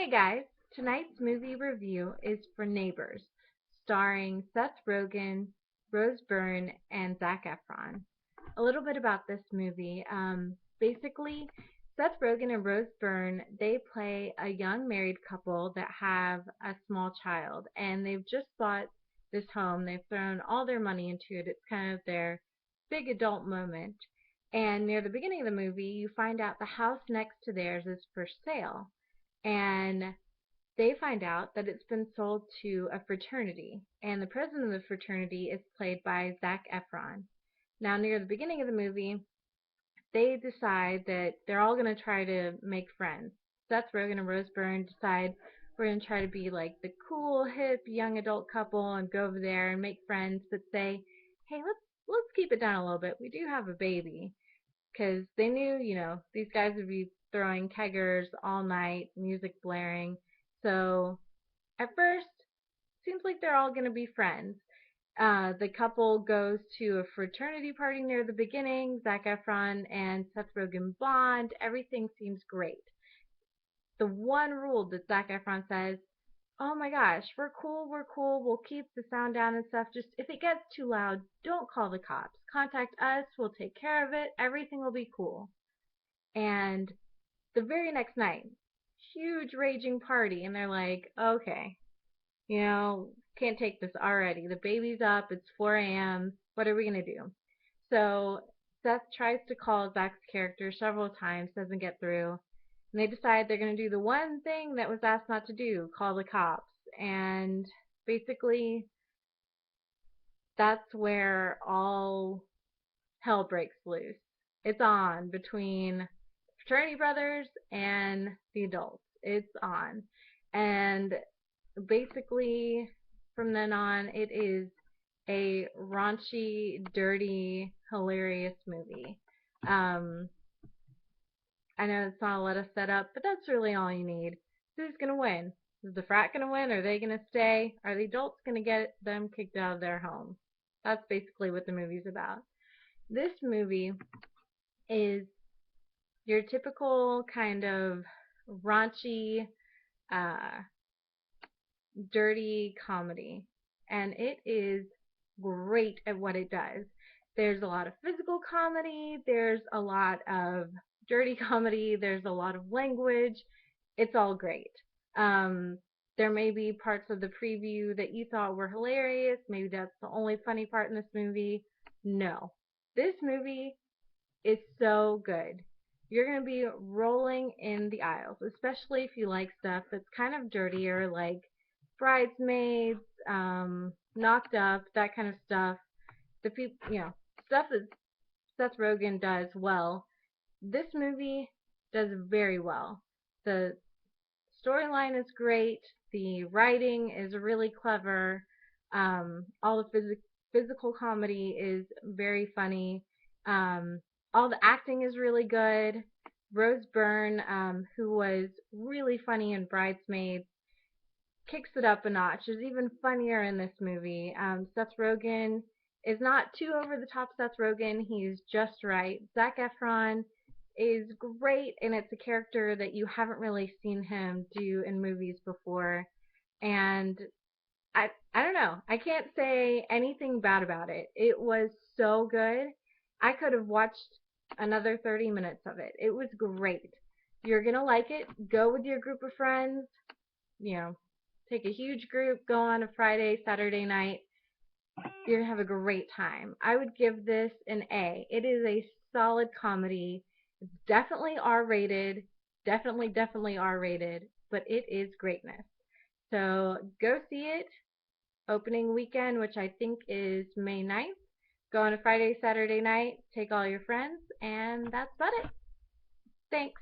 Hey guys, tonight's movie review is for Neighbors, starring Seth Rogen, Rose Byrne, and Zac Efron. A little bit about this movie. Basically, Seth Rogen and Rose Byrne, they play a young married couple that have a small child, and they've just bought this home. They've thrown all their money into it. It's kind of their big adult moment. And near the beginning of the movie, you find out the house next to theirs is for sale, and they find out that it's been sold to a fraternity, and the president of the fraternity is played by Zac Efron. Now, near the beginning of the movie, they decide that they're all going to try to make friends. Seth Rogen and Rose Byrne decide we're going to try to be like the cool, hip, young adult couple and go over there and make friends, but say, hey, let's keep it down a little bit. We do have a baby, because they knew, these guys would be throwing keggers all night, music blaring. So at first, seems like they're all going to be friends. The couple goes to a fraternity party near the beginning. Zac Efron and Seth Rogen bond. Everything seems great. The one rule that Zac Efron says, oh my gosh, we're cool, we'll keep the sound down and stuff. Just if it gets too loud, don't call the cops. Contact us, we'll take care of it, everything will be cool. And the very next night, huge raging party, and they're like, okay, can't take this already. The baby's up, it's 4 a.m., what are we going to do? So Seth tries to call Zach's character several times, doesn't get through, and they decide they're going to do the one thing that was asked not to do, call the cops. And basically, that's where all hell breaks loose. It's on between fraternity brothers and the adults. It's on. And basically, from then on, it is a raunchy, dirty, hilarious movie. I know it's not a lot of setup, but that's really all you need. Who's going to win? Is the frat going to win? Are they going to stay? Are the adults going to get them kicked out of their home? That's basically what the movie's about. This movie is your typical kind of raunchy, uh, dirty comedy, and it is great at what it does. There's a lot of physical comedy, there's a lot of dirty comedy, there's a lot of language. It's all great. Um, there may be parts of the preview that you thought were hilarious. Maybe that's the only funny part in this movie. No. This movie is so good. You're going to be rolling in the aisles, especially if you like stuff that's kind of dirtier, like Bridesmaids, Knocked Up, that kind of stuff. The people, stuff that Seth Rogen does well. This movie does very well. The storyline is great. The writing is really clever. All the physical comedy is very funny. All the acting is really good. Rose Byrne, who was really funny in Bridesmaids, kicks it up a notch. Is even funnier in this movie. Seth Rogen is not too over the top Seth Rogen. He's just right. Zac Efron is great, and it's a character that you haven't really seen him do in movies before. And I don't know. I can't say anything bad about it. It was so good. I could have watched another 30 minutes of it. It was great. You're going to like it. Go with your group of friends. You know, take a huge group, go on a Friday, Saturday night. You're going to have a great time. I would give this an A. It is a solid comedy. It's definitely R-rated. Definitely R-rated. But it is greatness. So go see it. Opening weekend, which I think is May 9th. Go on a Friday, Saturday night. Take all your friends. And that's about it. Thanks.